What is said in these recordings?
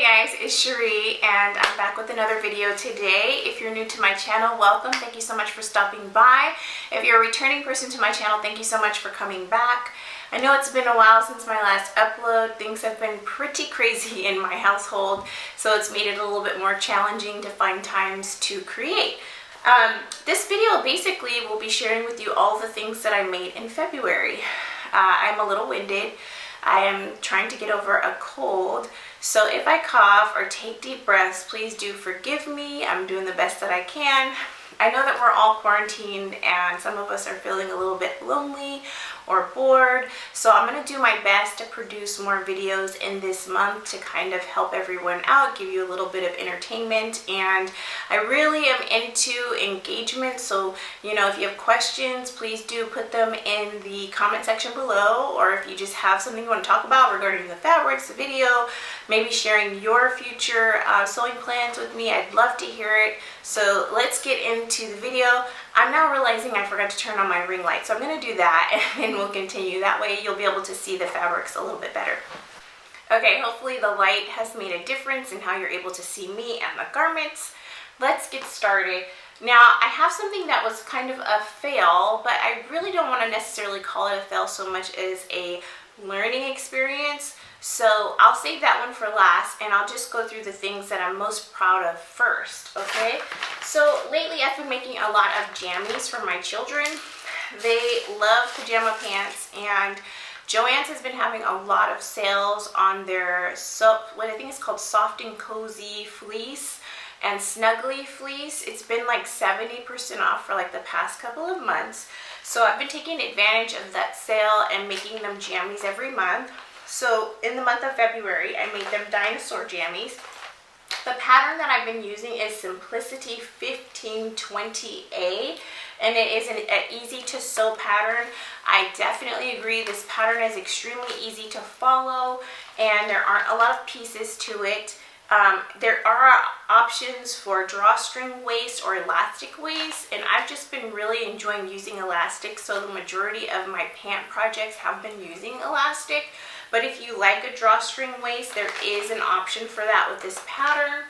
guys, it's Shereé and I'm back with another video today. If you're new to my channel, welcome. Thank you so much for stopping by. If you're a returning person to my channel, thank you so much for coming back. I know it's been a while since my last upload. Things have been pretty crazy in my household, so it's made it a little bit more challenging to find times to create. This video basically will be sharing with you all the things that I made in February. I'm a little winded. I am trying to get over a cold, so if I cough or take deep breaths, please do forgive me. I'm doing the best that I can. I know that we're all quarantined and some of us are feeling a little bit lonely or bored, so I'm going to do my best to produce more videos in this month to kind of help everyone out, give you a little bit of entertainment. And I really am into engagement, so if you have questions, please do put them in the comment section below, or if you just have something you want to talk about regarding the fabrics, the video, maybe sharing your future sewing plans with me, I'd love to hear it. So let's get into the video. I'm now realizing I forgot to turn on my ring light, so I'm going to do that and then we'll continue. That way you'll be able to see the fabrics a little bit better. Okay, hopefully the light has made a difference in how you're able to see me and the garments. Let's get started. Now, I have something that was kind of a fail, but I really don't want to necessarily call it a fail so much as a learning experience. So I'll save that one for last, and I'll just go through the things that I'm most proud of first, okay? So lately I've been making a lot of jammies for my children. They love pajama pants, and Joann's has been having a lot of sales on their what I think is called Soft and Cozy Fleece and Snuggly Fleece. It's been like 70% off for like the past couple of months. So I've been taking advantage of that sale and making them jammies every month. So in the month of February, I made them dinosaur jammies. The pattern that I've been using is Simplicity 1520A, and it is an easy to sew pattern. I definitely agree, this pattern is extremely easy to follow and there aren't a lot of pieces to it. There are options for drawstring waist or elastic waist, and I've just been really enjoying using elastic, so the majority of my pant projects have been using elastic. But if you like a drawstring waist, there is an option for that with this pattern.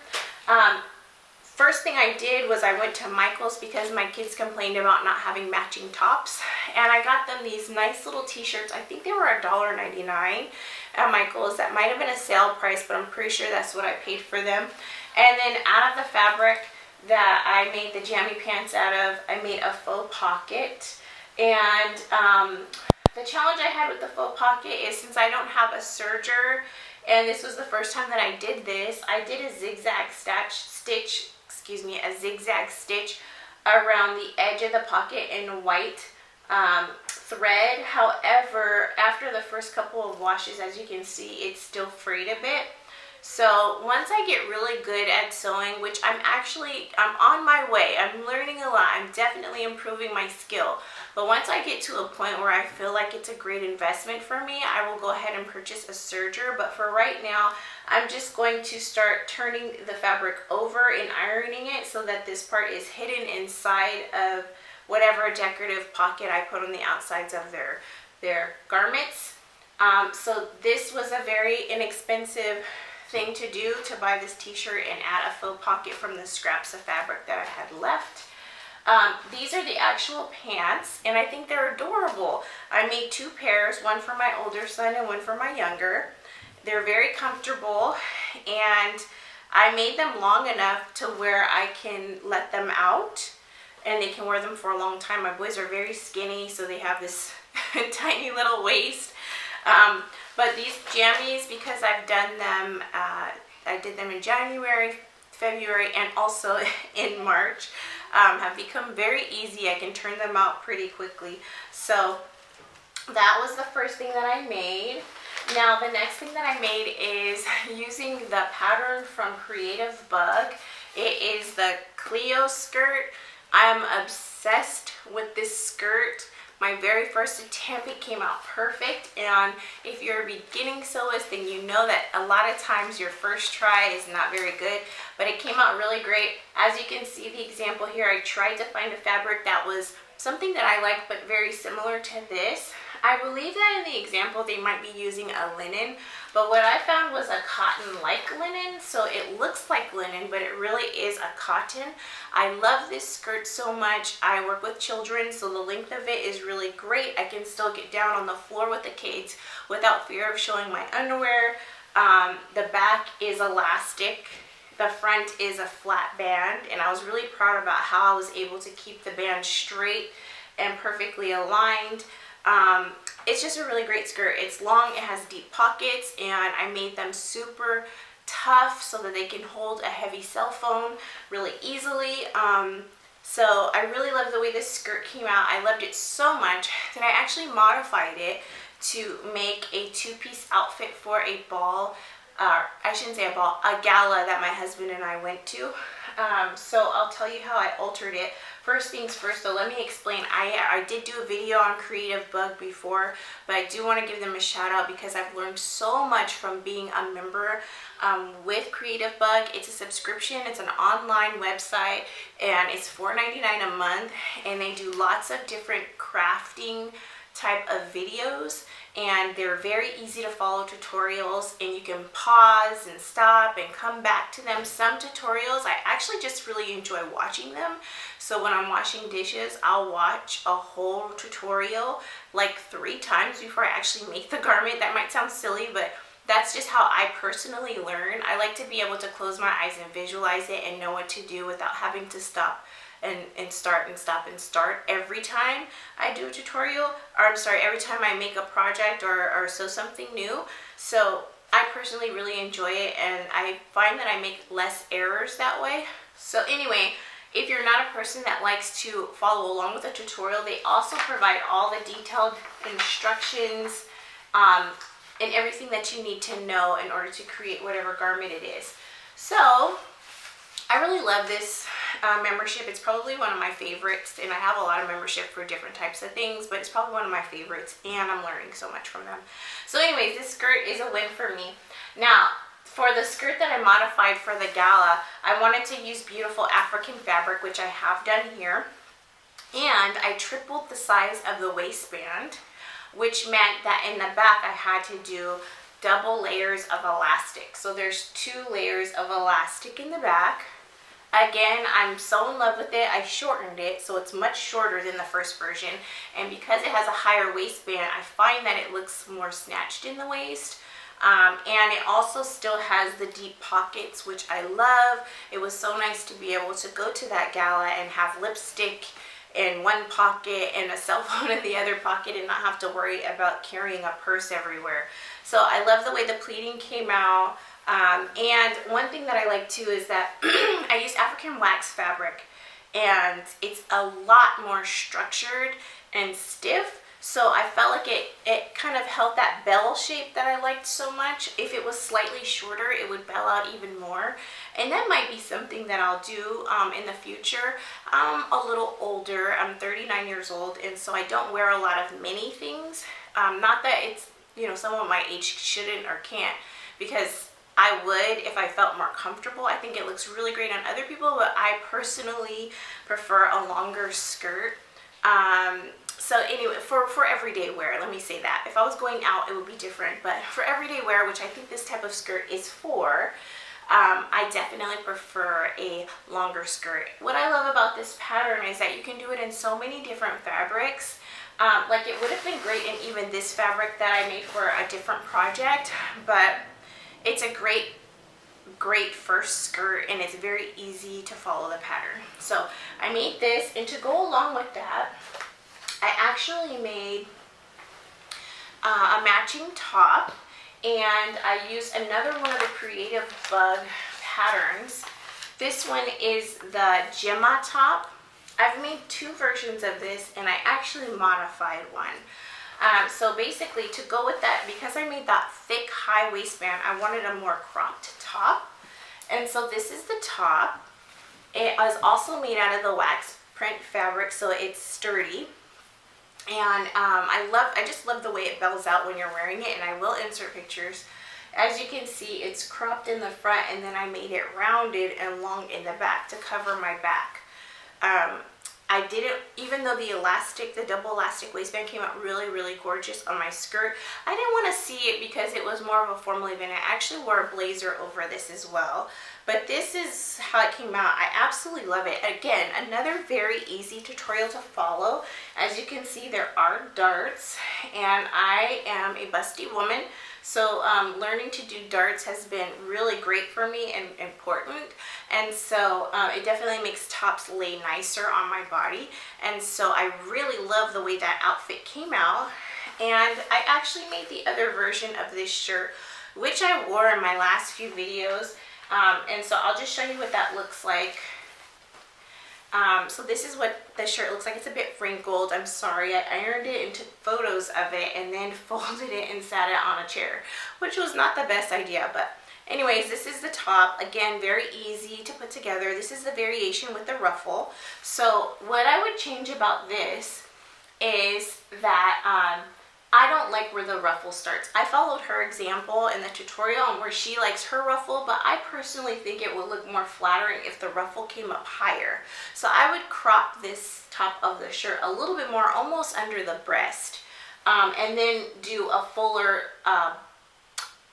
First thing I did was I went to Michael's because my kids complained about not having matching tops, and I got them these nice little t-shirts. I think they were $1.99 at Michael's. That might have been a sale price, but I'm pretty sure that's what I paid for them. And then out of the fabric that I made the jammy pants out of, I made a faux pocket. And the challenge I had with the faux pocket is, since I don't have a serger, and this was the first time that I did this, I did a zigzag stitch around the edge of the pocket in white thread. However, after the first couple of washes, as you can see, it's still frayed a bit. So once I get really good at sewing, which I'm on my way, I'm learning a lot, I'm definitely improving my skill. But once I get to a point where I feel like it's a great investment for me, I will go ahead and purchase a serger. But for right now, I'm just going to start turning the fabric over and ironing it so that this part is hidden inside of whatever decorative pocket I put on the outsides of their garments. So this was a very inexpensive thing to do, to buy this t-shirt and add a faux pocket from the scraps of fabric that I had left. These are the actual pants, and I think they're adorable. I made two pairs, one for my older son and one for my younger. They're very comfortable, and I made them long enough to where I can let them out and they can wear them for a long time. My boys are very skinny, so they have this tiny little waist. But these jammies, because I've done them, I did them in January, February, and also in March, have become very easy. I can turn them out pretty quickly. So that was the first thing that I made. Now the next thing that I made is using the pattern from Creative Bug. It is the Clio skirt. I'm obsessed with this skirt. My very first attempt, it came out perfect, and if you're a beginning sewist, then you know that a lot of times your first try is not very good, but it came out really great. As you can see the example here, I tried to find a fabric that was something that I like but very similar to this. I believe that in the example they might be using a linen, but what I found was a cotton-like linen, so it looks like linen, but it really is a cotton. I love this skirt so much. I work with children, so the length of it is really great. I can still get down on the floor with the kids without fear of showing my underwear. The back is elastic. The front is a flat band, and I was really proud about how I was able to keep the band straight and perfectly aligned. It's just a really great skirt. It's long, it has deep pockets, and I made them super tough so that they can hold a heavy cell phone really easily. So I really love the way this skirt came out. I loved it so much that I actually modified it to make a two-piece outfit for a ball. I shouldn't say a ball, a gala that my husband and I went to. So I'll tell you how I altered it. First things first though, let me explain. I did do a video on Creative Bug before, but I do want to give them a shout out because I've learned so much from being a member with Creative Bug. It's a subscription, it's an online website, and it's $4.99 a month, and they do lots of different crafting type of videos, and they're very easy to follow tutorials, and you can pause and stop and come back to them. Some tutorials I actually just really enjoy watching them, so when I'm washing dishes I'll watch a whole tutorial like 3 times before I actually make the garment. That might sound silly, but that's just how I personally learn. I like to be able to close my eyes and visualize it and know what to do without having to stop and start and stop and start every time I do a tutorial, or I'm sorry, every time I make a project or sew something new. So I personally really enjoy it, and I find that I make less errors that way. So anyway, if you're not a person that likes to follow along with a tutorial, they also provide all the detailed instructions and everything that you need to know in order to create whatever garment it is. So I really love this membership. It's probably one of my favorites, and I have a lot of membership for different types of things, but it's probably one of my favorites, and I'm learning so much from them. So anyways, this skirt is a win for me. Now, for the skirt that I modified for the gala, I wanted to use beautiful African fabric, which I have done here, and I tripled the size of the waistband, which meant that in the back I had to do double layers of elastic. So there's 2 layers of elastic in the back. Again, I'm so in love with it, I shortened it so it's much shorter than the first version, and because it has a higher waistband, I find that it looks more snatched in the waist. And it also still has the deep pockets, which I love. It was so nice to be able to go to that gala and have lipstick in one pocket and a cell phone in the other pocket and not have to worry about carrying a purse everywhere. So I love the way the pleating came out. And one thing that I like too is that I use African wax fabric, and it's a lot more structured and stiff. So I felt like it kind of held that bell shape that I liked so much. If it was slightly shorter, it would bell out even more. And that might be something that I'll do in the future. I'm a little older. I'm 39 years old, and so I don't wear a lot of mini things. Not that it's, you know, someone my age shouldn't or can't, because I would if I felt more comfortable. I think it looks really great on other people, but I personally prefer a longer skirt. So anyway, for everyday wear, let me say that. If I was going out, it would be different, but for everyday wear, which I think this type of skirt is for, I definitely prefer a longer skirt. What I love about this pattern is that you can do it in so many different fabrics. Like it would have been great in even this fabric that I made for a different project, but it's a great first skirt, and it's very easy to follow the pattern. So I made this, and to go along with that, I actually made a matching top, and I used another one of the Creative Bug patterns. This one is the Gemma top. I've made 2 versions of this, and I actually modified one. So basically, to go with that, because I made that thick high waistband, I wanted a more cropped top. And so this is the top. It is also made out of the wax print fabric, so it's sturdy. And I just love the way it bells out when you're wearing it, and I will insert pictures. As you can see, it's cropped in the front, and then I made it rounded and long in the back to cover my back. I didn't, even though the elastic, the double elastic waistband came out really, really gorgeous on my skirt, I didn't want to see it because it was more of a formal event. I actually wore a blazer over this as well. But this is how it came out. I absolutely love it. Again, another very easy tutorial to follow. As you can see, there are darts, and I am a busty woman. So learning to do darts has been really great for me and important. And so it definitely makes tops lay nicer on my body. And so I really love the way that outfit came out. And I actually made the other version of this shirt, which I wore in my last few videos. And so I'll just show you what that looks like. So this is what the shirt looks like. It's a bit wrinkled. I'm sorry. I ironed it and took photos of it and then folded it and sat it on a chair, which was not the best idea. But anyways, this is the top. Again, very easy to put together. This is the variation with the ruffle. So what I would change about this is that I don't like where the ruffle starts. I followed her example in the tutorial on where she likes her ruffle, but I personally think it would look more flattering if the ruffle came up higher. So I would crop this top of the shirt a little bit more, almost under the breast, and then do a fuller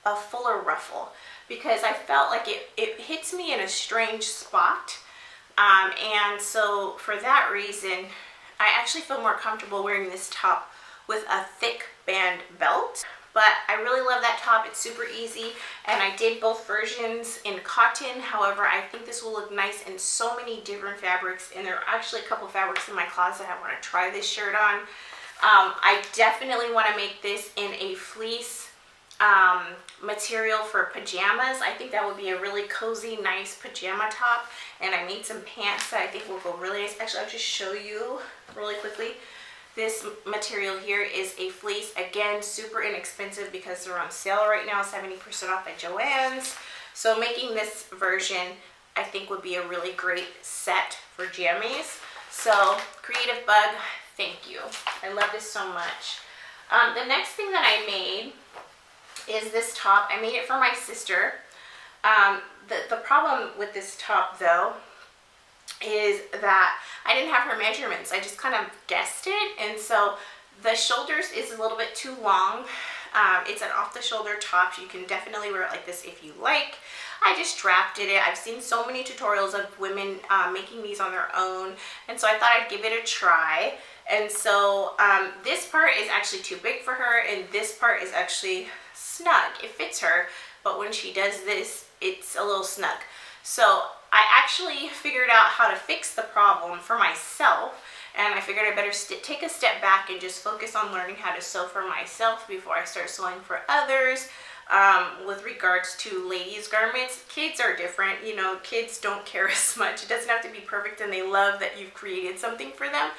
ruffle, because I felt like it hits me in a strange spot. And so for that reason, I actually feel more comfortable wearing this top with a thick band belt. But I really love that top. It's super easy, and I did both versions in cotton. However, I think this will look nice in so many different fabrics, and there are actually a couple fabrics in my closet I want to try this shirt on. I definitely want to make this in a fleece material for pajamas. I think that would be a really cozy, nice pajama top. And I made some pants that I think will go really nice. Actually, I'll just show you really quickly. This material here is a fleece. Again, super inexpensive because they're on sale right now, 70% off at Joann's. So making this version, I think, would be a really great set for jammies. So Creative Bug, thank you. I love this so much. The next thing that I made is this top. I made it for my sister. The problem with this top, though, is that I didn't have her measurements. I just kind of guessed it, and so the shoulders is a little bit too long. It's an off-the-shoulder top. You can definitely wear it like this if you like. I just drafted it. I've seen so many tutorials of women making these on their own, and so I thought I'd give it a try. And so this part is actually too big for her, and this part is actually snug. It fits her, but when she does this, it's a little snug. So I actually figured out how to fix the problem for myself, and I figured I better take a step back and just focus on learning how to sew for myself before I start sewing for others. With regards to ladies' garments, kids are different. You know, kids don't care as much. It doesn't have to be perfect, and they love that you've created something for them.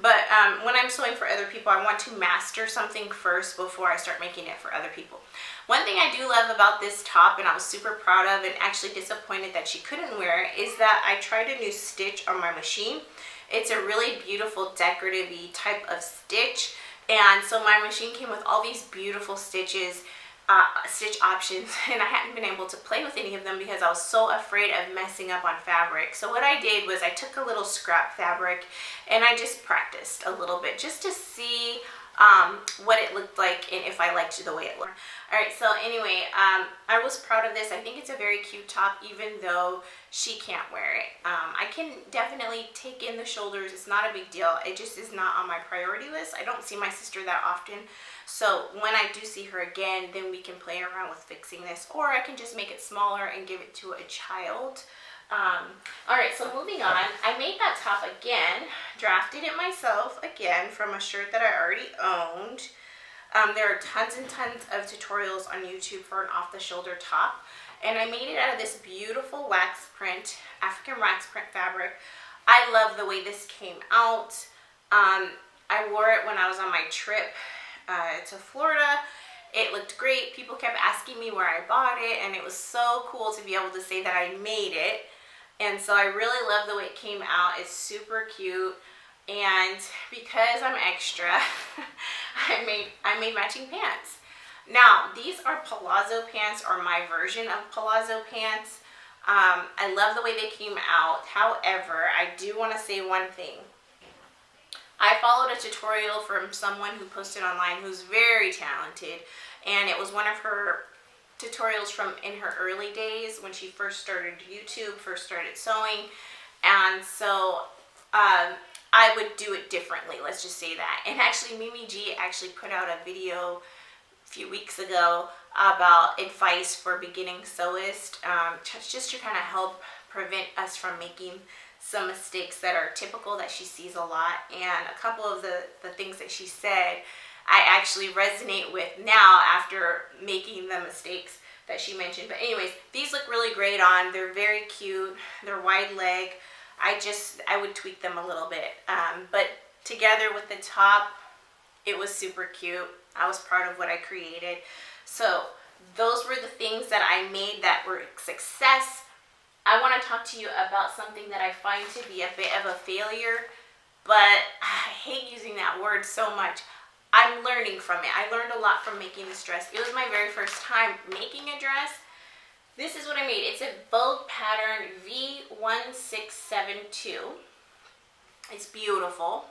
But when I'm sewing for other people, I want to master something first before I start making it for other people. One thing I do love about this top, and I was super proud of and actually disappointed that she couldn't wear it, is that I tried a new stitch on my machine. It's a really beautiful decorative-y type of stitch, and so my machine came with all these beautiful stitches, stitch options, and I hadn't been able to play with any of them because I was so afraid of messing up on fabric. So what I did was I took a little scrap fabric and I just practiced a little bit just to see what it looked like and if I liked the way it looked. Alright, so anyway, I was proud of this. I think it's a very cute top even though she can't wear it. I can definitely take in the shoulders. It's not a big deal. It just is not on my priority list. I don't see my sister that often. So when I do see her again, then we can play around with fixing this, or I can just make it smaller and give it to a child. Alright, so moving on, I made that top again, drafted it myself again from a shirt that I already owned. There are tons and tons of tutorials on YouTube for an off-the-shoulder top, and I made it out of this beautiful wax print, African wax print fabric. I love the way this came out. I wore it when I was on my trip to Florida. It looked great. People kept asking me where I bought it, and it was so cool to be able to say that I made it. And so I really love the way it came out. It's super cute, and because I'm extra, I made matching pants. Now these are palazzo pants, or my version of palazzo pants. I love the way they came out. However, I do want to say one thing. I followed a tutorial from someone who posted online who's very talented, and it was one of her tutorials from in her early days when she first started YouTube, first started sewing. And so I would do it differently, let's just say that. And actually Mimi G actually put out a video a few weeks ago about advice for beginning sewists, just to kind of help prevent us from making some mistakes that are typical that she sees a lot. And a couple of the things that she said I actually resonate with now after making the mistakes that she mentioned. But anyways, these look really great on. They're very cute. They're wide leg. I would tweak them a little bit. But together with the top, it was super cute. I was proud of what I created. So those were the things that I made that were a success. I want to talk to you about something that I find to be a bit of a failure, but I hate using that word so much. I'm learning from it. I learned a lot from making this dress. It was my very first time making a dress. This is what I made. It's a Vogue pattern V1672. It's beautiful.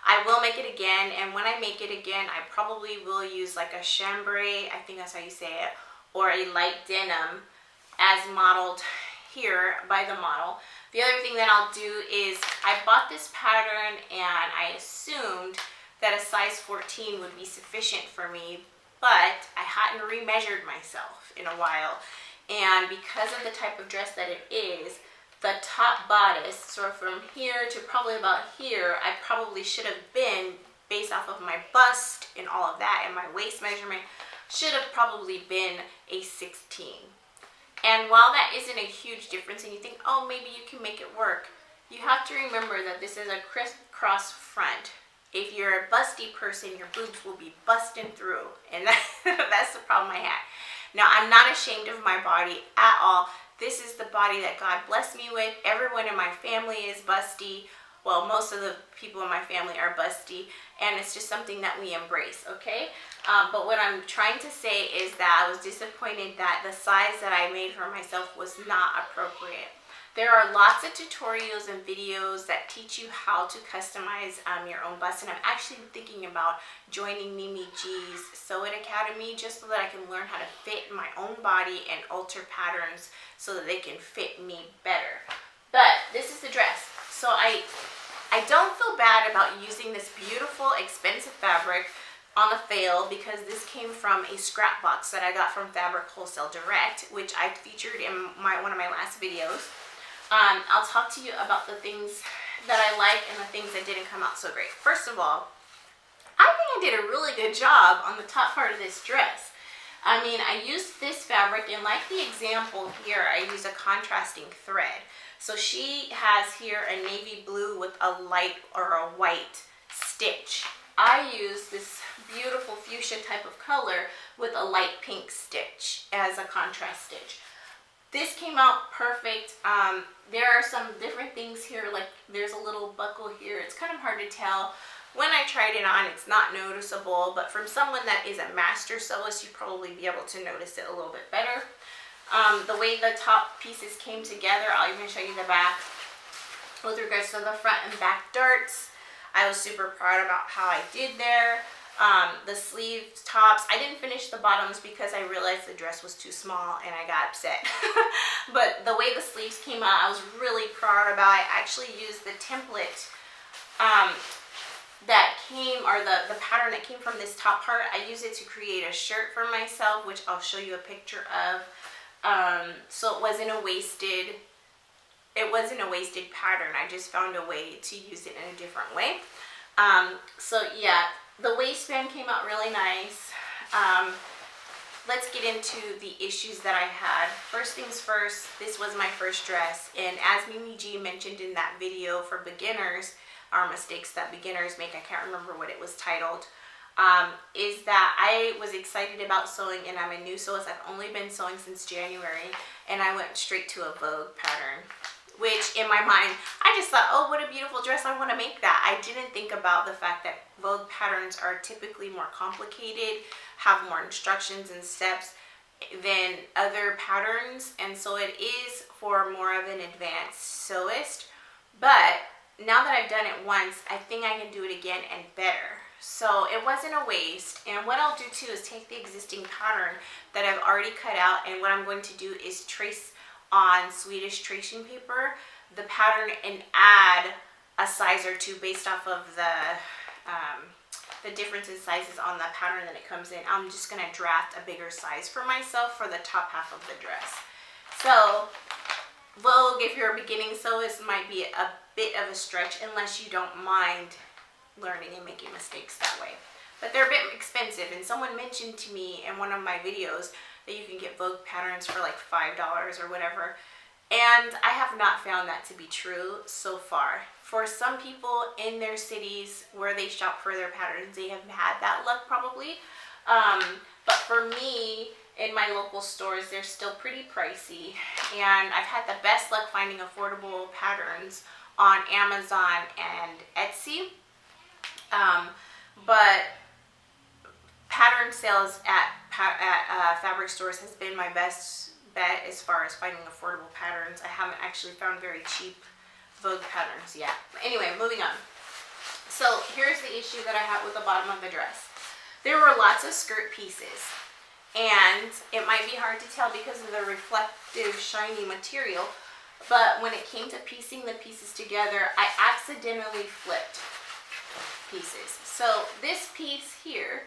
I will make it again, and when I make it again, I probably will use like a chambray, I think that's how you say it, or a light denim as modeled here by the model. The other thing that I'll do is I bought this pattern and I assumed that a size 14 would be sufficient for me, but I hadn't remeasured myself in a while. And because of the type of dress that it is, the top bodice, so from here to probably about here, I probably should have been, based off of my bust and all of that, and my waist measurement, should have probably been a 16. And while that isn't a huge difference, and you think, oh, maybe you can make it work, you have to remember that this is a crisscross front. If you're a busty person, your boobs will be busting through, and that's the problem I had. Now, I'm not ashamed of my body at all. This is the body that God blessed me with. Everyone in my family is busty. Well, most of the people in my family are busty, and it's just something that we embrace, okay? But what I'm trying to say is that I was disappointed that the size that I made for myself was not appropriate. There are lots of tutorials and videos that teach you how to customize your own bust, and I'm actually thinking about joining Mimi G's Sew It Academy just so that I can learn how to fit my own body and alter patterns so that they can fit me better. But this is the dress. So I don't feel bad about using this beautiful, expensive fabric on the fail, because this came from a scrap box that I got from Fabric Wholesale Direct, which I featured in one of my last videos. I'll talk to you about the things that I like and the things that didn't come out so great. First of all, I think I did a really good job on the top part of this dress. I mean, I used this fabric, and like the example here, I used a contrasting thread. So she has here a navy blue with a light or a white stitch. I used this beautiful fuchsia type of color with a light pink stitch as a contrast stitch. This came out perfect. There are some different things here, like there's a little buckle here. It's kind of hard to tell. When I tried it on, it's not noticeable, but from someone that is a master sewist, you'd probably be able to notice it a little bit better. The way the top pieces came together, I'll even show you the back. With regards to the front and back darts, I was super proud about how I did there. The sleeves, tops, I didn't finish the bottoms because I realized the dress was too small and I got upset. But the way the sleeves came out, I was really proud about. I actually used the template that came, or the pattern that came from this top part. I used it to create a shirt for myself, which I'll show you a picture of. So it wasn't a wasted pattern. I just found a way to use it in a different way. So yeah, the waistband came out really nice. Let's get into the issues that I had. First things first, this was my first dress, and as Mimi G mentioned in that video for beginners, or mistakes that beginners make, I can't remember what it was titled, is that I was excited about sewing, and I'm a new sewist. I've only been sewing since January, and I went straight to a Vogue pattern, which in my mind, I just thought, oh, what a beautiful dress, I want to make that. I didn't think about the fact that Vogue patterns are typically more complicated, have more instructions and steps than other patterns, and so it is for more of an advanced sewist. But now that I've done it once, I think I can do it again and better. So it wasn't a waste. And what I'll do too is take the existing pattern that I've already cut out, and what I'm going to do is trace on Swedish tracing paper the pattern and add a size or two based off of the difference in sizes on the pattern that it comes in. I'm just going to draft a bigger size for myself for the top half of the dress. So, well, if you're a beginning sewist, it might be a bit of a stretch unless you don't mind learning and making mistakes that way. But they're a bit expensive, and someone mentioned to me in one of my videos that you can get Vogue patterns for like $5 or whatever, and I have not found that to be true so far. For some people in their cities where they shop for their patterns, they have had that luck probably, but for me, in my local stores, they're still pretty pricey, and I've had the best luck finding affordable patterns on Amazon and Etsy. But pattern sales at fabric stores has been my best bet as far as finding affordable patterns. I haven't actually found very cheap Vogue patterns yet. Anyway, moving on. So here's the issue that I have with the bottom of the dress. There were lots of skirt pieces, and it might be hard to tell because of the reflective shiny material, but when it came to piecing the pieces together, I accidentally flipped pieces. So this piece here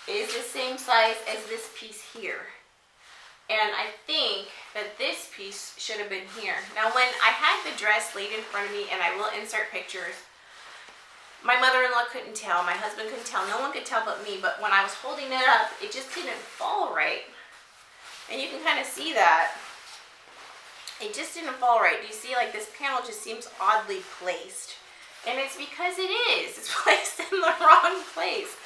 is the same size as this piece here. And I think that this piece should have been here. Now when I had the dress laid in front of me, and I will insert pictures, my mother-in-law couldn't tell, my husband couldn't tell, no one could tell but me, but when I was holding it up, it just didn't fall right. And you can kind of see that. It just didn't fall right. Do you see, like, this panel just seems oddly placed? And it's because it is. It's placed in the wrong place.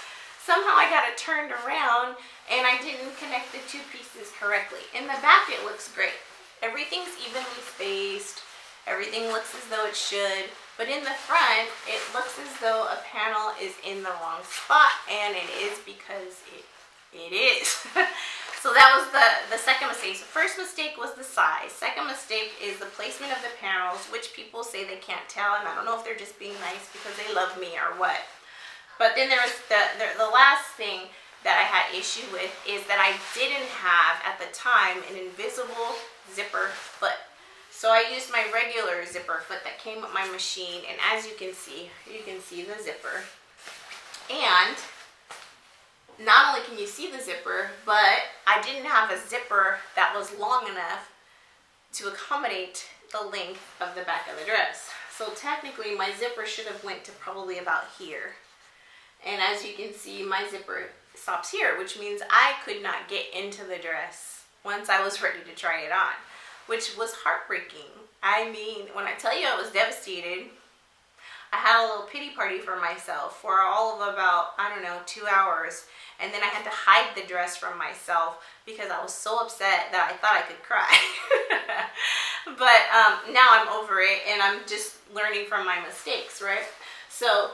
Somehow I got it turned around and I didn't connect the two pieces correctly. In the back it looks great. Everything's evenly spaced. Everything looks as though it should. But in the front, it looks as though a panel is in the wrong spot, and it is because it is. So that was the second mistake. So first mistake was the size. Second mistake is the placement of the panels, which people say they can't tell, and I don't know if they're just being nice because they love me or what. But then there was the last thing that I had issue with is that I didn't have at the time an invisible zipper foot. So I used my regular zipper foot that came with my machine, and as you can see the zipper. And not only can you see the zipper, but I didn't have a zipper that was long enough to accommodate the length of the back of the dress. So technically my zipper should have went to probably about here. And as you can see, my zipper stops here, which means I could not get into the dress once I was ready to try it on, which was heartbreaking. I mean, when I tell you I was devastated, I had a little pity party for myself for all of about, I don't know, 2 hours. And then I had to hide the dress from myself because I was so upset that I thought I could cry. But now I'm over it, and I'm just learning from my mistakes, right? So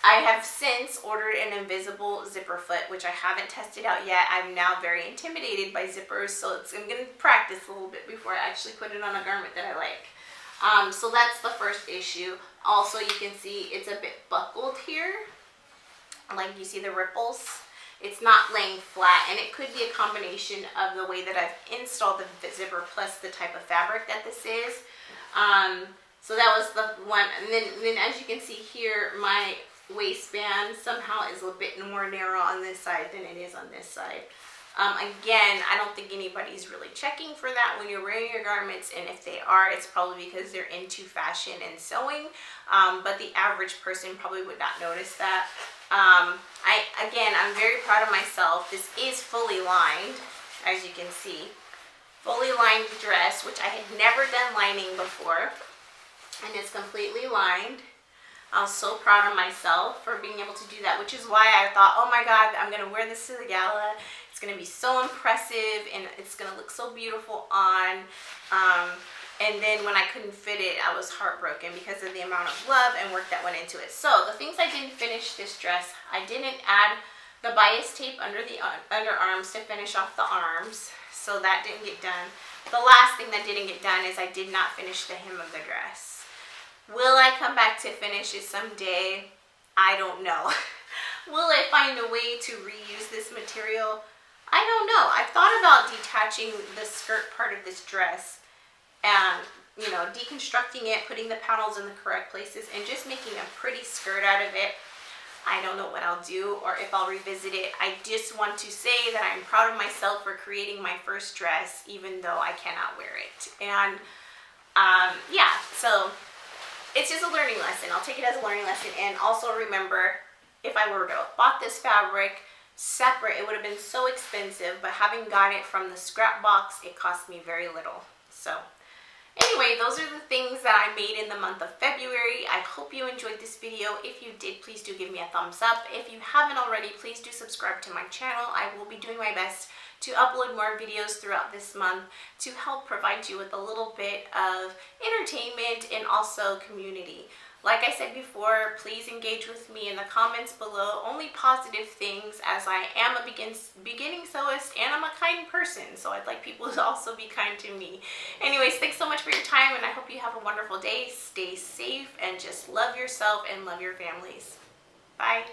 I have since ordered an invisible zipper foot, which I haven't tested out yet. I'm now very intimidated by zippers, so I'm going to practice a little bit before I actually put it on a garment that I like. So that's the first issue. Also, you can see it's a bit buckled here. Like, you see the ripples? It's not laying flat, and it could be a combination of the way that I've installed the zipper plus the type of fabric that this is. So that was the one. And then as you can see here, my waistband somehow is a bit more narrow on this side than it is on this side. Again, I don't think anybody's really checking for that when you're wearing your garments, and if they are, it's probably because they're into fashion and sewing, but the average person probably would not notice that. I'm very proud of myself. This is fully lined, as you can see. Fully lined dress, which I had never done lining before, and it's completely lined. I was so proud of myself for being able to do that, which is why I thought, oh my God, I'm going to wear this to the gala. It's going to be so impressive, and it's going to look so beautiful on. And then when I couldn't fit it, I was heartbroken because of the amount of love and work that went into it. So the things I didn't finish this dress, I didn't add the bias tape under the underarms to finish off the arms. So that didn't get done. The last thing that didn't get done is I did not finish the hem of the dress. Will I come back to finish it someday? I don't know. Will I find a way to reuse this material? I don't know. I've thought about detaching the skirt part of this dress and, you know, deconstructing it, putting the panels in the correct places, and just making a pretty skirt out of it. I don't know what I'll do or if I'll revisit it. I just want to say that I'm proud of myself for creating my first dress, even though I cannot wear it. And yeah, so it's just a learning lesson. I'll take it as a learning lesson. And also remember, if I were to have bought this fabric separate, it would have been so expensive, but having got it from the scrap box, it cost me very little. So anyway, those are the things that I made in the month of February. I hope you enjoyed this video. If you did, please do give me a thumbs up. If you haven't already, please do subscribe to my channel. I will be doing my best to upload more videos throughout this month to help provide you with a little bit of entertainment and also community. Like I said before, please engage with me in the comments below. Only positive things, as I am a beginning sewist and I'm a kind person, so I'd like people to also be kind to me. Anyways, thanks so much for your time, and I hope you have a wonderful day. Stay safe and just love yourself and love your families. Bye.